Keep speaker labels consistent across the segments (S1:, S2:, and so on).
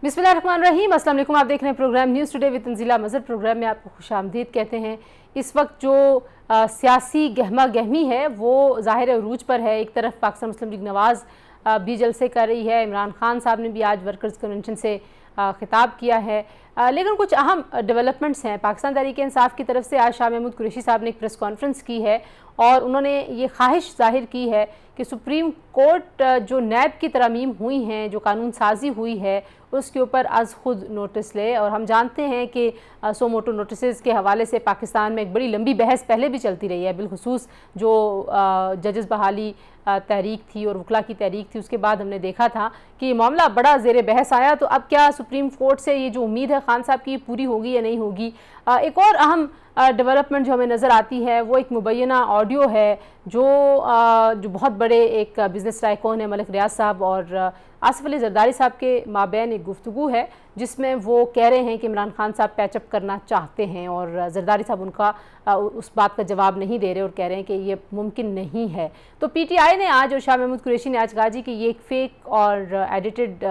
S1: बिस्मिल्लाहिर्रहमानिर्रहीम। अस्सलाम वालेकुम। आप देख रहे हैं programme news today with Tanzila Mazhar. Programme में आपको खुशामदीद कहते हैं। इस वक्त जो सियासी गहमा गहमी है वो ज़ाहिर अरूज पर है। एक तरफ पाकिस्तान मुस्लिम लीग नवाज़ भी जलसे कर रही है। इमरान खान साहब ने भी आज वर्कर्स कन्वेंशन से खिताब किया है, लेकिन कुछ अहम डेवलपमेंट्स हैं। पाकिस्तान तहरीक इंसाफ की तरफ से आज शाह महमूद कुरैशी साहब ने एक प्रेस कॉन्फ्रेंस की है और उन्होंने ये ख्वाहिश जाहिर की है कि सुप्रीम कोर्ट जो नैब की तरमीम हुई हैं, जो कानून साजी हुई है, उसके ऊपर अज़ खुद नोटिस ले। और हम जानते हैं कि सो मोटो नोटिस के हवाले से पाकिस्तान में एक बड़ी लंबी बहस पहले भी चलती रही है। बिलखुसूस जो जजेस बहाली तहरीक थी और वकला की तहरीक थी, उसके बाद हमने देखा था कि ये मामला बड़ा ज़ेर बहस आया। तो अब क्या सुप्रीम कोर्ट से ये जो उम्मीद है खान साहब की पूरी होगी या नहीं होगी। एक और अहम डेवलपमेंट जो हमें नज़र आती है वो एक मुबैना ऑडियो है जो बहुत बड़े एक बिज़नेस टाइकून है मलिक रियाज साहब और आसिफ अली जरदारी साहब के माबैन एक गुफ्तगू है जिसमें वो कह रहे हैं कि इमरान खान साहब पैचअप करना चाहते हैं और जरदारी साहब उनका उस बात का जवाब नहीं दे रहे और कह रहे हैं कि ये मुमकिन नहीं है। तो पीटीआई ने आज और शाह महमूद कुरैशी ने आज कहा जी कि ये एक फ़ेक और एडिटेड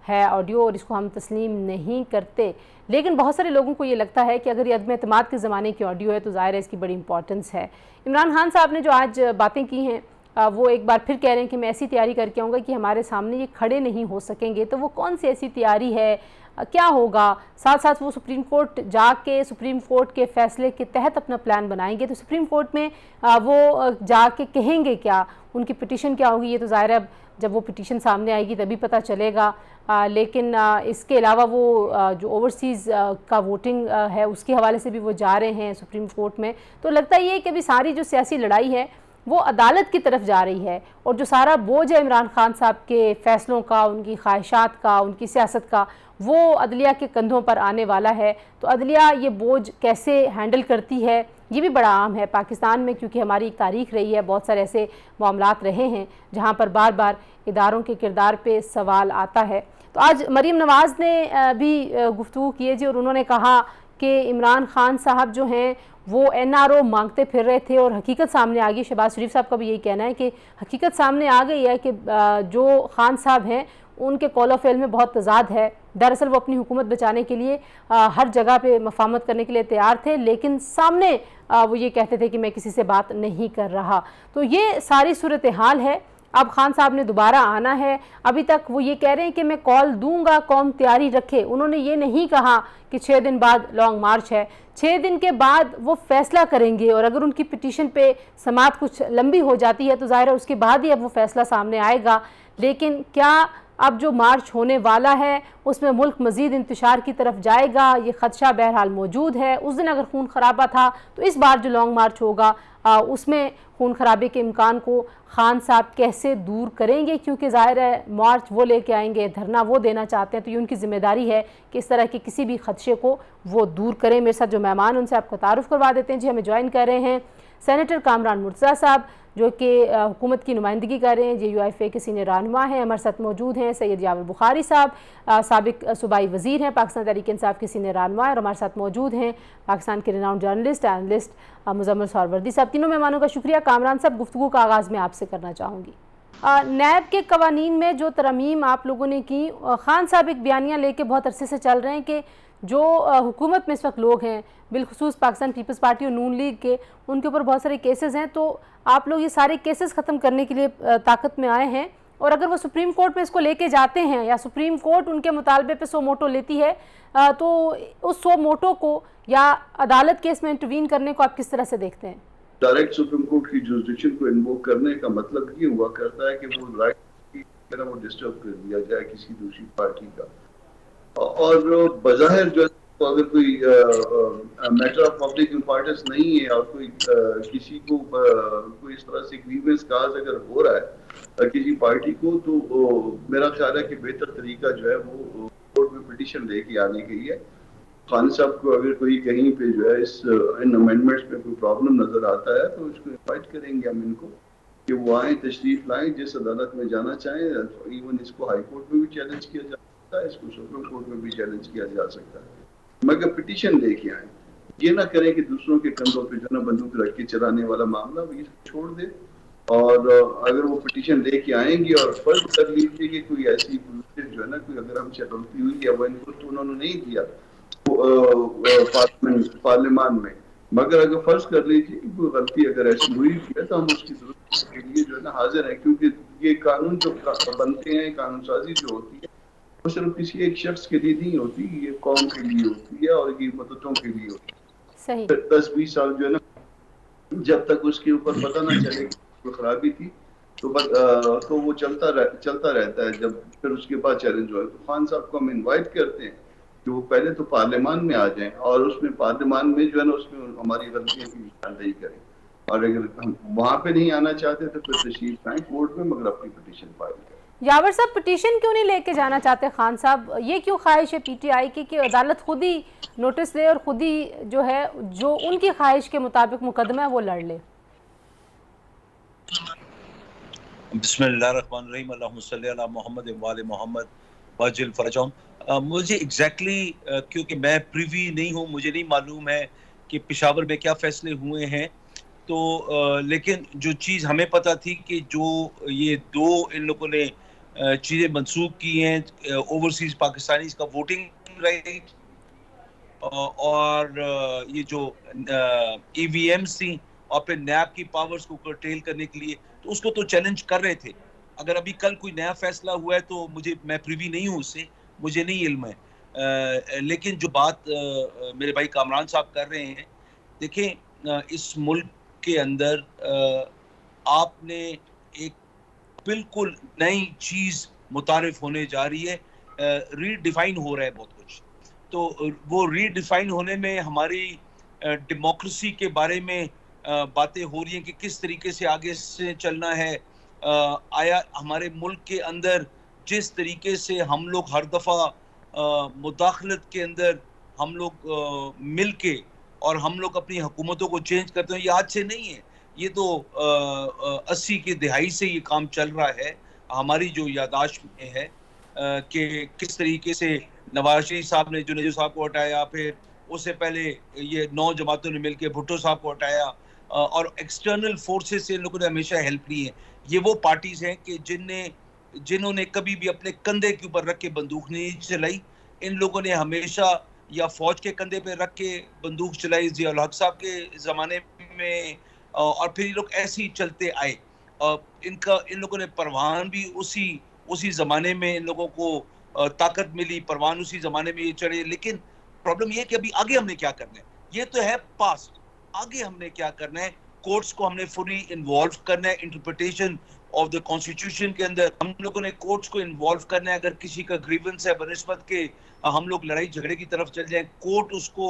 S1: है ऑडियो और इसको हम तस्लीम नहीं करते। लेकिन बहुत सारे लोगों को ये लगता है कि अगर ये अदम एतमाद के ज़माने की ऑडियो है तो ज़ाहिर है इसकी बड़ी इंपॉर्टेंस है। इमरान खान साहब ने जो आज बातें की हैं वो एक बार फिर कह रहे हैं कि मैं ऐसी तैयारी करके आऊँगा कि हमारे सामने ये खड़े नहीं हो सकेंगे। तो वो कौन सी ऐसी तैयारी है, क्या होगा? साथ साथ वो सुप्रीम कोर्ट जाके सुप्रीम कोर्ट के फैसले के तहत अपना प्लान बनाएंगे। तो सुप्रीम कोर्ट में वो जाके कहेंगे क्या, उनकी पिटीशन क्या होगी, ये तो ज़ाहिर है जब वो पिटीशन सामने आएगी तभी पता चलेगा। लेकिन इसके अलावा वो जो ओवरसीज़ का वोटिंग है उसके हवाले से भी वो जा रहे हैं सुप्रीम कोर्ट में। तो लगता ये है कि अभी सारी जो सियासी लड़ाई है वो अदालत की तरफ जा रही है और जो सारा बोझ है इमरान खान साहब के फ़ैसलों का, उनकी ख्वाहिशात का, उनकी सियासत का, वो अदलिया के कंधों पर आने वाला है। तो अदलिया ये बोझ कैसे हैंडल करती है ये भी बड़ा आम है पाकिस्तान में, क्योंकि हमारी एक तारीख रही है, बहुत सारे ऐसे मामलात रहे हैं जहाँ पर बार बार इदारों के किरदार पे सवाल आता है। तो आज मरीम नवाज़ ने भी गुफ्तगू की है जी और उन्होंने कहा कि इमरान खान साहब जो हैं वो एनआरओ मांगते फिर रहे थे और हकीकत सामने आ गई। शहबाज शरीफ साहब का भी यही कहना है कि हकीकत सामने आ गई है कि जो खान साहब हैं उनके कौल फ़िल में बहुत तज़ाद है। दरअसल वो अपनी हुकूमत बचाने के लिए हर जगह पे मफाहमत करने के लिए तैयार थे, लेकिन सामने वो ये कहते थे कि मैं किसी से बात नहीं कर रहा। तो ये सारी सूरत हाल है। अब खान साहब ने दोबारा आना है। अभी तक वो ये कह रहे हैं कि मैं कॉल दूंगा, कौम तैयारी रखे। उन्होंने ये नहीं कहा कि 6 दिन बाद लॉन्ग मार्च है। 6 दिन के बाद वो फैसला करेंगे और अगर उनकी पिटीशन पे समाअत कुछ लंबी हो जाती है तो ज़ाहिर है उसके बाद ही अब वो फैसला सामने आएगा। लेकिन क्या अब जो मार्च होने वाला है उसमें मुल्क मज़ीद इंतशार की तरफ जाएगा, ये ख़दशा बहरहाल मौजूद है। उस दिन अगर खून खराबा था तो इस बार जो लॉन्ग मार्च होगा उसमें खून खराबे के इम्कान को खान साहब कैसे दूर करेंगे, क्योंकि ज़ाहिर है मार्च वो लेके आएंगे, धरना वो देना चाहते हैं, तो ये उनकी ज़िम्मेदारी है कि इस तरह के किसी भी खदशे को वो दूर करें। मेरे साथ जो मेहमान उनसे आपको तारुफ़ करवा देते हैं जी। हमें ज्वाइन कर रहे हैं सेनेटर कामरान मुर्तज़ा साहब जो कि हुकूमत की नुमाइंदगी कर रहे हैं, JUIFA के सीनियर रहनुमा हैं। हमारे साथ मौजूद हैं सैयद यावर बुखारी साहब, साबिक सूबाई वज़ीर हैं, पाकिस्तान तहरीक इंसाफ के सीनियर रहनुमा, और हमारे साथ मौजूद हैं पाकिस्तान के renowned journalist analyst Muzammil Suhrawardy साहब। तीनों मेहमानों का शुक्रिया। कामरान साहब, गुफ्तगू का आगाज़ में आपसे करना चाहूँगी। नैब के कवानीन में जो तरमीम आप लोगों ने की, खान साहब एक बयानिया लेके बहुत अरसे से चल रहे हैं कि जो हुकूमत में इस वक्त लोग हैं, बिलखुसूस पाकिस्तान पीपल्स पार्टी और नून लीग के, उनके ऊपर बहुत सारे केसेस हैं। तो आप लोग ये सारे केसेस ख़त्म करने के लिए ताकत में आए हैं और अगर वो सुप्रीम कोर्ट में इसको लेके जाते हैं या सुप्रीम कोर्ट उनके मुतालबे पे सो मोटो लेती है तो उस सो मोटो को या अदालत केस में इंटरवीन करने को आप किस तरह से देखते हैं?
S2: डायरेक्ट सुप्रीम कोर्ट की जुरिसडिक्शन को इन्वोक करने का मतलब ये हुआ करता है कि वो राइट की तरह वो डिस्टर्ब कर दिया जाए किसी दूसरी पार्टी का। और बज़ाहिर जो तो अगर कोई मैटर ऑफ पब्लिक इम्पोर्टेंस नहीं है और कोई किसी को कोई इस तरह से ग्रीवेंस काज अगर हो रहा है किसी पार्टी को, तो मेरा ख्याल है कि बेहतर तरीका जो है वो कोर्ट में पिटीशन लेके आने के लिए। खान साहब को अगर कोई कहीं पे जो है इन अमेंडमेंट्स में कोई प्रॉब्लम नजर आता है तो उसको इन्वाइट करेंगे हम इनको कि वो आए, तशरीफ लाएं, जिस अदालत में जाना चाहें। इवन इसको हाई कोर्ट में भी चैलेंज किया जा सकता है, इसको सुप्रीम कोर्ट में भी चैलेंज किया जा सकता है, मगर पिटीशन लेके आए। ये ना करें कि दूसरों के कंधों पे जो ना बंदूक रख के चलाने वाला मामला वो छोड़ दे। और अगर वो पिटीशन लेके आएंगे और फर्ज कर लीजिए कि कोई ऐसी जो है ना, कोई अगर हमसे गलती हुई है वो इनको तो उन्होंने नहीं दिया पार्लियामान में, मगर अगर फर्ज कर लीजिए कि कोई गलती अगर ऐसी हुई है तो हम उसकी दुरुस्ती के लिए जो है ना हाजिर है, क्योंकि ये कानून जो बनते हैं, कानून साजी जो होती है वो सिर्फ किसी एक शख्स के लिए नहीं होती, ये कौम के लिए होती है और ये मददों के लिए होती
S1: सही।
S2: है। 10-20 साल जो है ना, जब तक उसके ऊपर पता ना चले कि कोई खराबी थी तो वो चलता रहता है। जब फिर उसके बाद चैलेंज हुआ तो खान साहब को हम इनवाइट करते हैं कि वो पहले तो पार्लियामान में आ जाएं और उसमें पार्लियामान में जो है ना उसमें हमारी गलतियों की निशानदेही करें, और अगर हम वहां पे नहीं आना चाहते तो फिर तशरीफ लाएं कोर्ट में, मगर अपनी पिटीशन फाइल करें।
S1: यावर साहब, पिटीशन क्यों नहीं लेके जाना चाहते खान साहब? ये क्यों ख्वाहिश है पीटीआई की कि अदालत खुद ही नोटिस ले और खुद ही जो है, जो उनकी ख्वाहिश के मुताबिक मुकदमा है वो लड़ ले?
S3: बिस्मिल्लाहिर्रहमानिर्रहीम, अल्लाहुम्मा सल्ली अला मोहम्मद व आले मोहम्मद वजिल फरजहम। मुझे एग्जैक्टली क्योंकि मैं प्रिवी नहीं हूँ, मुझे नहीं मालूम है कि पेशावर में क्या फैसले हुए हैं। तो लेकिन जो चीज़ हमें पता थी कि जो ये दो इन लोगों ने चीज़ें मंसूख की हैं, ओवरसीज पाकिस्तानीज का वोटिंग राइट और ये जो ईवीएम्स थी और फिर नैब की पावर्स को कर्टेल करने के लिए, तो उसको तो चैलेंज कर रहे थे। अगर अभी कल कोई नया फैसला हुआ है तो मैं प्रिवी नहीं हूँ उससे, मुझे नहीं इल्म है। लेकिन जो बात मेरे भाई कामरान साहब कर रहे हैं, देखें इस मुल्क के अंदर आपने एक बिल्कुल नई चीज़ मुतारिफ होने जा रही है, रीडिफाइन हो रहा है बहुत कुछ। तो वो रीडिफाइन होने में हमारी डेमोक्रेसी के बारे में बातें हो रही हैं कि किस तरीके से आगे से चलना है। आया हमारे मुल्क के अंदर जिस तरीके से हम लोग हर दफ़ा मुदाखलत के अंदर हम लोग मिल के और हम लोग अपनी हुकूमतों को चेंज करते हैं, ये आज से नहीं है, ये तो 80 की दहाई से ये काम चल रहा है। हमारी जो यादाश्त में है कि किस तरीके से नवाज शरीफ साहब ने जुनेजो साहब को हटाया, फिर उससे पहले ये 9 जमातों ने मिलकर भुट्टो साहब को हटाया, और एक्सटर्नल फोर्सेस से इन लोगों ने हमेशा हेल्प ली है। ये वो पार्टीज हैं कि जिन्होंने कभी भी अपने कंधे के ऊपर रख के बंदूक नहीं चलाई। इन लोगों ने हमेशा या फौज के कंधे पे रख के बंदूक चलाई ज़िया-उल हक साहब के ज़माने में, और फिर ये लोग ऐसे ही चलते आए। इन लोगों ने परवान भी उसी ज़माने में इन लोगों को ताकत मिली, परवान उसी ज़माने में ये चढ़े। लेकिन प्रॉब्लम ये है कि अभी आगे हमने क्या करना है, ये तो है पास्ट, आगे हमने क्या करना है। कोर्ट्स को हमने फुली इन्वॉल्व करना है इंटरप्रिटेशन ऑफ द कॉन्स्टिट्यूशन के अंदर। हम लोगों ने कोर्ट्स को इन्वॉल्व करना है। अगर किसी का ग्रीवेंस है बनिस्बत के हम लोग लड़ाई झगड़े की तरफ चल जाएं, कोर्ट उसको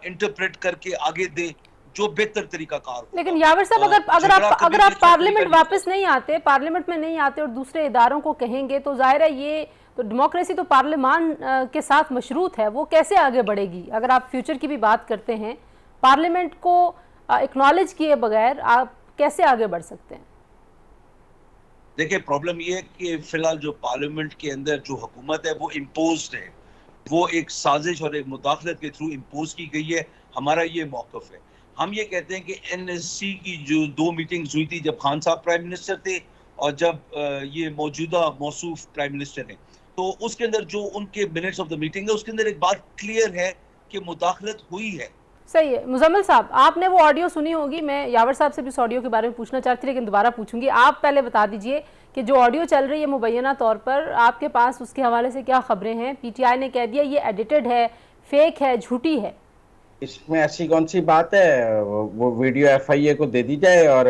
S3: इंटरप्रेट करके आगे दे जो बेहतर तरीका कार हो।
S1: लेकिन यावर साहब, अगर आप पार्लियामेंट वापस नहीं आते, पार्लियामेंट में नहीं आते और दूसरे इदारों को कहेंगे, तो जाहिर है ये तो डेमोक्रेसी तो पार्लियामान के साथ मशरूत है, वो कैसे आगे बढ़ेगी? अगर आप फ्यूचर की भी बात करते हैं, पार्लियामेंट को एक्नॉलेज किए बगैर आप कैसे आगे बढ़ सकते हैं?
S3: देखिए, प्रॉब्लम ये है कि फिलहाल जो पार्लियामेंट के अंदर जो हुकूमत है वो इम्पोज्ड है, वो एक साजिश और एक मुदाखलत के थ्रू इम्पोज की गई है। हमारा ये मौक़िफ़ है। हम ये कहते हैं कि एनएससी की जो 2 मीटिंग्स हुई थी, जब खान साहब प्राइम मिनिस्टर थे और जब ये मौजूदा मौसूफ प्राइम मिनिस्टर हैं, तो उसके अंदर जो उनके मिनट्स ऑफ द मीटिंग है, उसके अंदर एक बात क्लियर है कि मुदाखलत हुई है।
S1: सही है। मुजम्मिल साहब, आपने वो ऑडियो सुनी होगी, मैं यावर साहब से भी उस ऑडियो के बारे में पूछना चाहती थी, लेकिन दोबारा पूछूंगी। आप पहले बता दीजिए कि जो ऑडियो चल रही है मुबैना तौर पर आपके पास, उसके हवाले से क्या खबरें हैं? पीटीआई ने कह दिया ये एडिटेड है, फेक है, झूठी है।
S4: इसमें ऐसी कौन सी बात है? वो वीडियो एफआईए को दे दी जाए और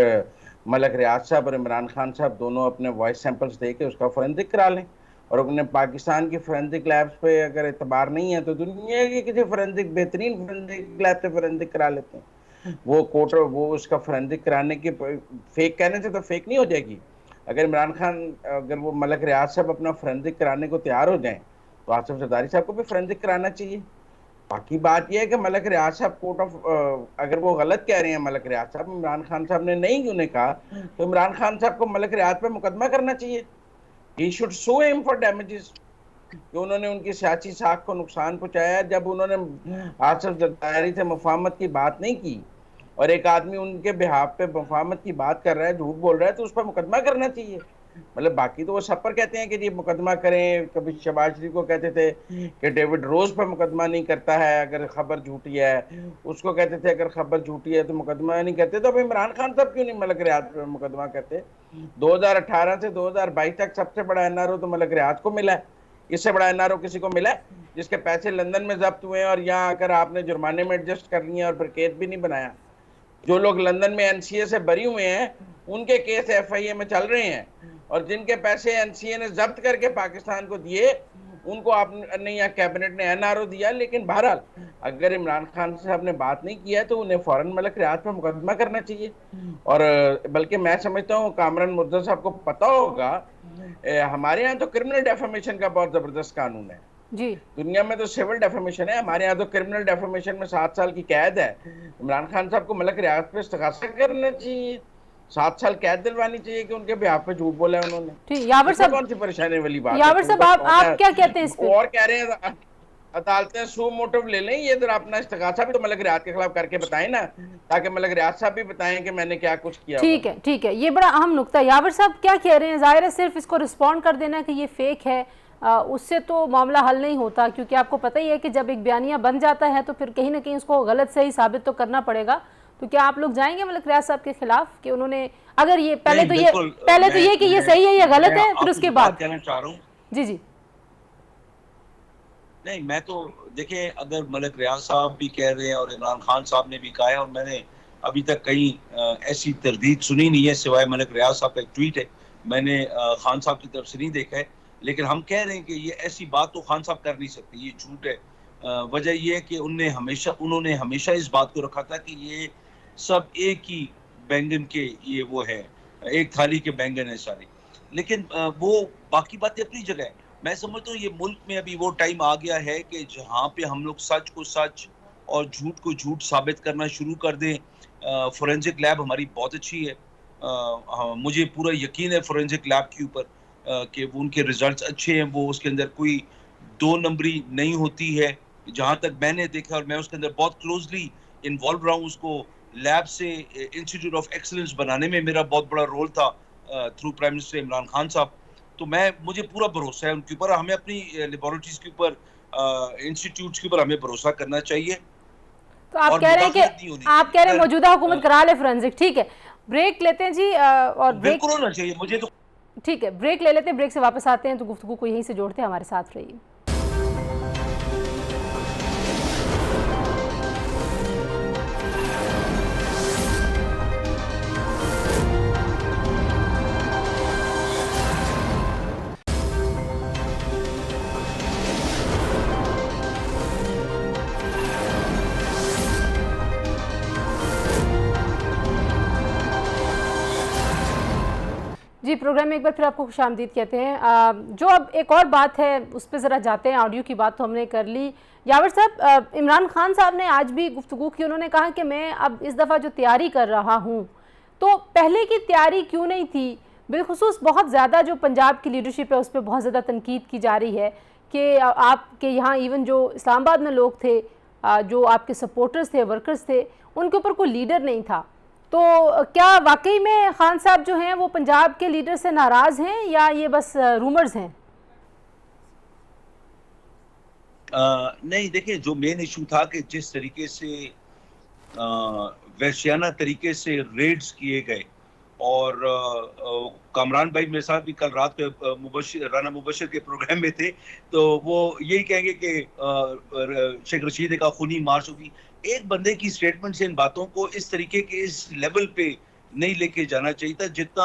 S4: मलक रियाज साहब और इमरान खान साहब दोनों अपने वॉइस सैंपल्स दे के उसका फोरेंसिक करा लें। और अपने पाकिस्तान की फोरेंसिक लैब्स पे अगर एतबार नहीं है तो दुनिया की किसी फोरेंसिक बेहतरीन फोरेंसिक लैब से फोरेंसिक करा लेते हैं। वो उसका फोरेंसिक कराने के फेक कहने से तो फेक नहीं हो जाएगी। अगर इमरान खान, अगर वो मलक रियाज साहब अपना फोरेंसिक कराने को तैयार हो जाएं तो आसिफ जरदारी साहब को भी फोरेंसिक कराना चाहिए। बाकी बात यह है कि मलक रियाज साहब कोर्ट ऑफ, अगर वो गलत कह रहे हैं मलक रियाज साहब, इमरान खान साहब ने नहीं उन्हें कहा, तो इमरान खान साहब को मलक रियाज पे मुकदमा करना चाहिए। He should sue him for damages कि उन्होंने उनकी सियासी साख को नुकसान पहुंचाया। जब उन्होंने आसिफ जरदारी से मुफाहमत की बात नहीं की और एक आदमी उनके बिहाफ पे मुफाहमत की बात कर रहा है, झूठ बोल रहा है, तो उस पर मुकदमा करना चाहिए। मतलब बाकी तो वो सब पर कहते हैं कि जी मुकदमा करें। कभी शहबाज शरीफ को कहते थे कि डेविड रोज पर मुकदमा नहीं करता है अगर खबर झूठी है, उसको कहते थे अगर खबर झूठी है तो मुकदमा नहीं करते। तो अब इमरान खान साहब क्यों नहीं मलक रियाज पर मुकदमा करते? 2018 से 2022 तक सबसे बड़ा एनआरओ तो मलक रियाज को मिला है। इससे बड़ा एनआरओ किसी को मिला है? जिसके पैसे लंदन में जब्त हुए हैं और यहाँ आकर आपने जुर्माने में एडजस्ट कर लिए और फिर केस भी नहीं बनाया। जो लोग लंदन में एनसीए से बरी हुए हैं उनके केस एफआईए में चल रहे हैं, और जिनके पैसे एनसीए ने जब्त करके पाकिस्तान को दिए उनको आपने या कैबिनेट ने एनआरओ दिया। लेकिन बहरहाल अगर इमरान खान साहब ने बात नहीं किया तो उन्हें फौरन मलक रियाज पर मुकदमा करना चाहिए। और बल्कि मैं समझता हूँ कामरान मुर्तज़ा साहब को पता होगा, हमारे यहाँ तो क्रिमिनल डेफेमेशन का बहुत जबरदस्त कानून है
S1: जी।
S4: दुनिया में तो सिविल डेफेमेशन है, हमारे यहाँ तो क्रिमिनल डेफेमेशन में 7 साल की कैद है। इमरान खान साहब को मलक रियाज पे इस्तग़ासा करना चाहिए, 7 साल कैद दिलवानी चाहिए कि उनके बिहाफ पे झूठ बोला है उन्होंने।
S1: ठीक, यावर साहब
S4: कौन सी परेशानी वाली बात है?
S1: यावर साहब आप क्या कहते हैं इस पे?
S4: और कह रहे हैं अदालतें सू मोटिव ले लें, ये जरा अपना इस्तग़ासा भी तो मलक रियाज के खिलाफ करके बताएं ना, ताकि मलक रियाज साहब भी बताएं कि मैंने क्या कुछ किया।
S1: ठीक है, ठीक है, ये बड़ा अहम नुक्ता है। यावर साहब क्या कह रहे हैं? जाहिर है सिर्फ इसको रिस्पॉन्ड कर देना कि ये फेक है, उससे तो मामला हल नहीं होता, क्योंकि आपको पता ही है कि जब एक बयानिया बन जाता है तो फिर कहीं ना कहीं उसको गलत सही साबित तो करना पड़ेगा। तो क्या आप लोग जाएंगे मलक रियाज साहब के खिलाफ कि उन्होंने अगर ये पहले तो ये कि ये सही है या गलत है, फिर उसके बाद
S3: कहना चाह रहा हूँ।
S1: जी जी
S3: नहीं, मैं तो देखिए अगर मलक रियाज साहब भी कह रहे हैं और इमरान खान साहब ने भी कहा है, और मैंने अभी तक कहीं ऐसी तरदीद सुनी नहीं है सिवाय मलक रियाज साहब का एक ट्वीट है, मैंने खान साहब की तरफ से नहीं देखा है। लेकिन हम कह रहे हैं कि ये ऐसी बात तो खान साहब कर नहीं सकते, ये झूठ है। वजह ये है कि उन्होंने हमेशा इस बात को रखा था कि ये सब एक ही बैंगन के ये वो है, एक थाली के बैंगन है सारे। लेकिन वो बाकी बातें अपनी जगह है। मैं समझता हूँ ये मुल्क में अभी वो टाइम आ गया है कि जहाँ पे हम लोग सच को सच और झूठ को झूठ साबित करना शुरू कर दें। फोरेंसिक लैब हमारी बहुत अच्छी है, मुझे पूरा यकीन है फोरेंसिक लैब के ऊपर कि वो उनके रिजल्ट्स अच्छे हैं, वो उसके अंदर कोई 2 नंबरी नहीं होती है जहाँ तक मैंने देखा, और मैं उसके अंदर बहुत क्लोजली इन्वॉल्व रहा हूँ। उसको लैब से इंस्टीट्यूट ऑफ एक्सीलेंस बनाने में मेरा बहुत बड़ा रोल था through prime minister Imran Khan साहब। तो मुझे पूरा भरोसा है उनके ऊपर, हमें अपनी लेबोरेटरीज के ऊपर, इंस्टीट्यूट्स के ऊपर हमें भरोसा करना चाहिए।
S1: तो आप कह रहे हैं मौजूदा हुकूमत करा ले फोरेंसिक, ठीक है। ब्रेक लेते हैं जी, और
S3: बिल्कुल होना चाहिए मुझे तो।
S1: ठीक है, ब्रेक ले लेते हैं, ब्रेक से वापस आते हैं तो गुफ्तगू को यहीं से जोड़ते हैं, हमारे साथ रहिए। जी, प्रोग्राम में एक बार फिर आपको खुशामदीद कहते हैं। जो अब एक और बात है उस पर ज़रा जाते हैं। ऑडियो की बात तो हमने कर ली। यावर साहब, इमरान खान साहब ने आज भी गुफ्तगू की, उन्होंने कहा कि मैं अब इस दफ़ा जो तैयारी कर रहा हूँ, तो पहले की तैयारी क्यों नहीं थी? बिलखुसूस बहुत ज़्यादा जो पंजाब की लीडरशिप है उस पर बहुत ज़्यादा तनकीद की जा रही है कि आपके यहाँ इवन जो इस्लामाबाद में लोग थे, जो आपके सपोर्टर्स थे, वर्कर्स थे, उनके ऊपर कोई लीडर नहीं था। तो क्या वाकई में खान साहब जो हैं वो पंजाब के लीडर से नाराज हैं या ये बस रूमर्स हैं?
S3: नहीं, देखिए जो मेन इशू था कि जिस तरीके से वैश्याना तरीके से रेड्स किए गए, और कामरान भाई मेरे साथ भी कल रात पे राना मुबशिर के प्रोग्राम में थे, तो वो यही कहेंगे कि शेख रशीद का खूनी मार्च होगी। एक बंदे की स्टेटमेंट से इन बातों को इस तरीके के इस लेवल पे नहीं लेके जाना चाहिए था जितना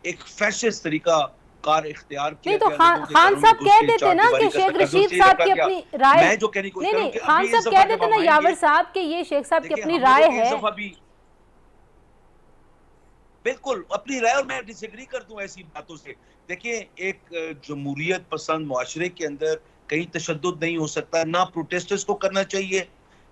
S3: एक फैशिस्ट तरीका कार इख्तियार किया।
S1: नहीं तो खान साहब कह देते ना कि शेख रशीद साहब की अपनी राय,
S3: मैं जो कहने को
S1: नहीं खान साहब कह देते ना यावर साहब के ये शेख साहब की अपनी राय है।
S3: बिल्कुल अपनी राय, और मैं डिसएग्री कर दूं ऐसी बातों से। देखिए एक जमहूरियत पसंद मुआशरे के अंदर कहीं तशद्दुद नहीं हो सकता, ना प्रोटेस्टर्स को करना चाहिए,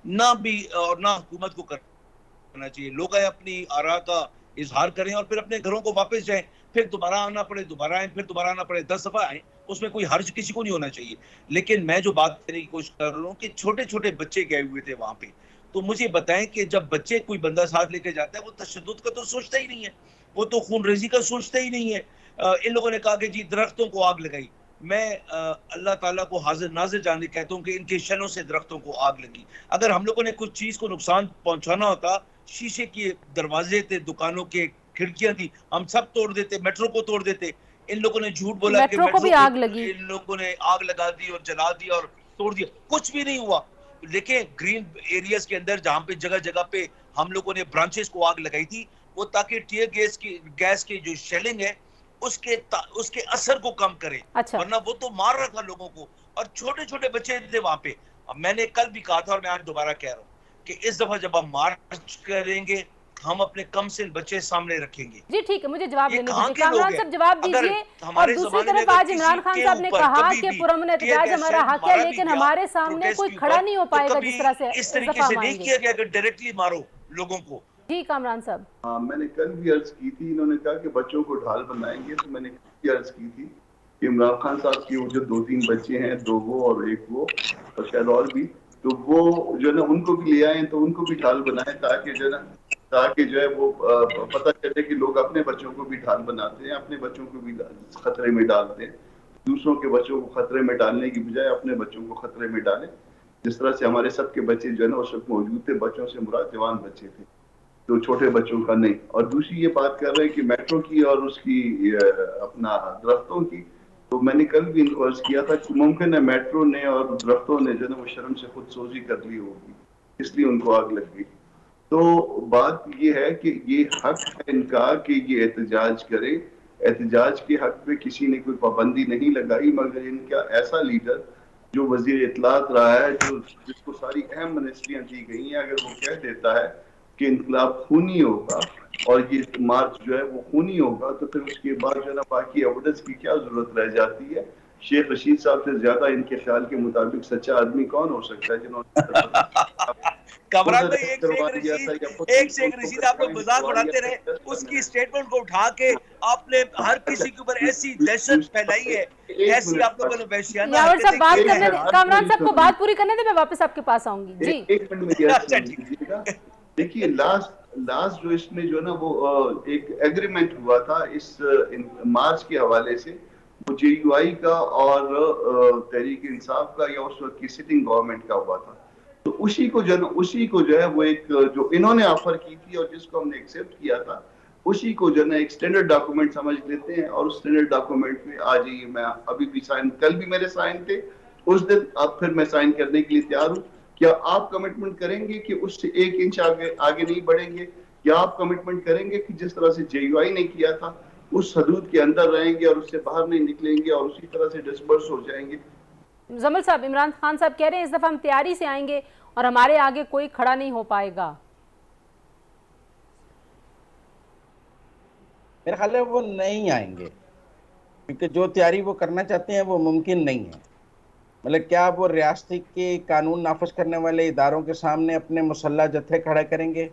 S3: ना भी और ना हुकूमत को करना चाहिए। लोग अपनी आरा का इजहार करें और फिर अपने घरों को वापस जाएं, फिर दोबारा आना पड़े दोबारा आए, फिर दोबारा आना पड़े 10 दफा आए, उसमें कोई हर्ज किसी को नहीं होना चाहिए। लेकिन मैं जो बात करने की कोशिश कर रहा हूँ कि छोटे छोटे बच्चे गए हुए थे वहां पे, तो मुझे बताएं कि जब बच्चे कोई बंदा साथ लेके जाता है वो तशद्दुद का तो सोचता ही नहीं है, वो तो खून रेजी का सोचता ही नहीं है। इन लोगों ने कहा कि जी दरख्तों को आग लगाई। मैं अल्लाह ताला को हाजिर नाजिर जानने कहता हूँ कि इनके शनों से दरख्तों को आग लगी। अगर हम लोगों ने कुछ चीज को नुकसान पहुंचाना होता, शीशे के दरवाजे थे, दुकानों के खिड़कियां थी, हम सब तोड़ देते, मेट्रो को तोड़ देते। इन लोगों ने झूठ बोला कि
S1: मेट्रो को
S3: मेट्रो
S1: भी
S3: को
S1: आग लगी।
S3: इन लोगों ने आग लगा दी और जला दिया और तोड़ दिया, कुछ भी नहीं हुआ। देखिए ग्रीन एरियाज के अंदर जहां पे जगह जगह पे हम लोगों ने ब्रांचेस को आग लगाई थी, वो ताकि टीयर गैस की जो शेलिंग है उसके असर को कम करे,
S1: अच्छा।
S3: वरना वो तो मार रहा था लोगों को और छोटे छोटे बच्चे थे वहां पे। अब मैंने कल भी कहा था और मैं आज दोबारा कह रहा हूँ कि इस दफा जब हम मार्च करेंगे, हम अपने कम से बच्चे सामने रखेंगे।
S1: जी ठीक है, मुझे जवाब
S3: ये
S1: देने
S3: कहाँ
S1: दीजिए।
S3: के लोग
S1: कामरान
S3: हैं?
S1: साहब जवाब
S3: अगर
S1: दीजिए। और
S3: हमारे
S1: दूसरी
S3: जमाने में
S1: तरफ
S3: अगर
S1: आज
S3: किसी
S1: इमरान खान
S3: के
S1: साहब ने
S3: ऊपर
S1: कहा
S3: कभी
S1: कि
S3: भी
S1: पुरअमन
S3: टीयर
S1: एहतजाज
S3: गैस
S1: हमारा
S3: शेल
S1: हक है,
S3: मारा भी
S1: लेकिन
S3: गया
S1: हमारे सामने
S3: प्रोटेस्ट
S1: कोई
S3: के
S1: खड़ा
S3: ऊपर,
S1: नहीं हो
S3: तो
S1: पाएगा
S3: कभी
S1: जिस तरह से
S3: इस
S1: इस
S3: तरीके
S1: दफा
S3: से
S1: हम
S3: नहीं
S1: आएंगे।
S3: किया गया कि डायरेक्टली मारो लोगों को।
S1: जी कामरान साहब।
S2: हाँ, मैंने कल भी अर्ज की थी, इन्होंने कहा कि बच्चों को ढाल बनाएंगे, तो मैंने कल भी अर्ज की थी कि इमरान खान साहब की वो जो 2-3 बच्चे हैं, 2 वो और 1 वो और शायद और भी, तो वो जो है ना उनको भी ले आए, तो उनको भी ढाल बनाए, ताकि जो है ना, ताकि जो है वो पता चले कि लोग अपने बच्चों को भी ढाल बनाते हैं, अपने बच्चों को भी खतरे में डालते हैं। दूसरों के बच्चों को खतरे में डालने की बजाय अपने बच्चों को खतरे में डालें। जिस तरह से हमारे सबके बच्चे जो है ना उस वक्त मौजूद थे, बच्चों से मुराद जवान बच्चे थे, तो छोटे बच्चों का नहीं। और दूसरी ये बात कर रहे हैं कि मेट्रो की और उसकी अपना दरख्तों की, तो मैंने कल भी इनको अर्ज किया था कि मुमकिन है मेट्रो ने और दरख्तों ने जो है वो शर्म से खुद सोजी कर ली होगी, इसलिए उनको आग लग गई। तो बात ये है कि ये हक है इनका कि ये एहतजाज करे, एहतजाज के हक पे किसी ने कोई पाबंदी नहीं लगाई, मगर इनका ऐसा लीडर जो वजीर इत्तलात रहा है, जो जिसको सारी अहम मिनिस्ट्रियां दी गई हैं, अगर वो कह देता है कि इनकलाब खूनी होगा और ये मार्च जो है वो खूनी होगा, तो फिर उसके बाद जो है ना बाकी एविडेंस की क्या जरूरत रह जाती है। शेख रशीद साहब से ज्यादा इनके ख्याल के मुताबिक सच्चा आदमी कौन हो सकता है जिन्होंने
S3: कमरान भाई
S2: करवा दिया था या खुद
S3: एक से एक रशीद आप लोग मजाक उड़ाते रहे, उसकी स्टेटमेंट को उठा के आपने हर किसी के ऊपर ऐसी दहशत फैलाई है,
S2: एक
S3: ऐसी आप लोगों ने वहशियाना
S1: यावर साहब बात
S3: हरकतें की
S1: करने
S3: हैं।
S1: कामरान साहब को बात पूरी करने दे, मैं वापस आपके पास आऊंगी। जी
S2: एक मिनट मेरी
S3: अच्छा, ठीक।
S2: कीजिएगा। देखिए लास्ट जो इसमें जो है ना वो एक एग्रीमेंट हुआ था इस मार्च के हवाले से, वो जेयूआई का और तहरीक इंसाफ का या उस वक्त की सिटिंग गवर्नमेंट का हुआ था। तो उसी को जो है वो एक जो इन्होंने ऑफर की थी और जिसको हमने एक्सेप्ट किया था, उसी को जो है ना एक स्टैंडर्ड डॉक्यूमेंट समझ लेते हैं। और उस स्टैंडर्ड डॉक्यूमेंट पे आ जाइए, मैं अभी भी साइन, कल भी मेरे साइन थे उस दिन, अब फिर मैं साइन करने के लिए तैयार हूँ। क्या आप कमिटमेंट करेंगे कि उससे 1 इंच आगे नहीं बढ़ेंगे? क्या आप कमिटमेंट करेंगे कि जिस तरह से जेयूआई ने किया था उस हदूद के अंदर रहेंगे और उससे बाहर नहीं निकलेंगे और उसी तरह से डिस्पर्स हो जाएंगे?
S1: जमल साहब, इमरान खान साहब कह रहे हैं इस दफा हम तैयारी से आएंगे और हमारे आगे कोई खड़ा नहीं हो पाएगा।
S4: मेरा ख्याल है वो नहीं आएंगे, क्योंकि जो तैयारी वो करना चाहते हैं वो मुमकिन नहीं है। मतलब क्या वो रियासती के कानून नाफज करने वाले इदारों के सामने अपने मुसल्ला जत्थे खड़े करेंगे?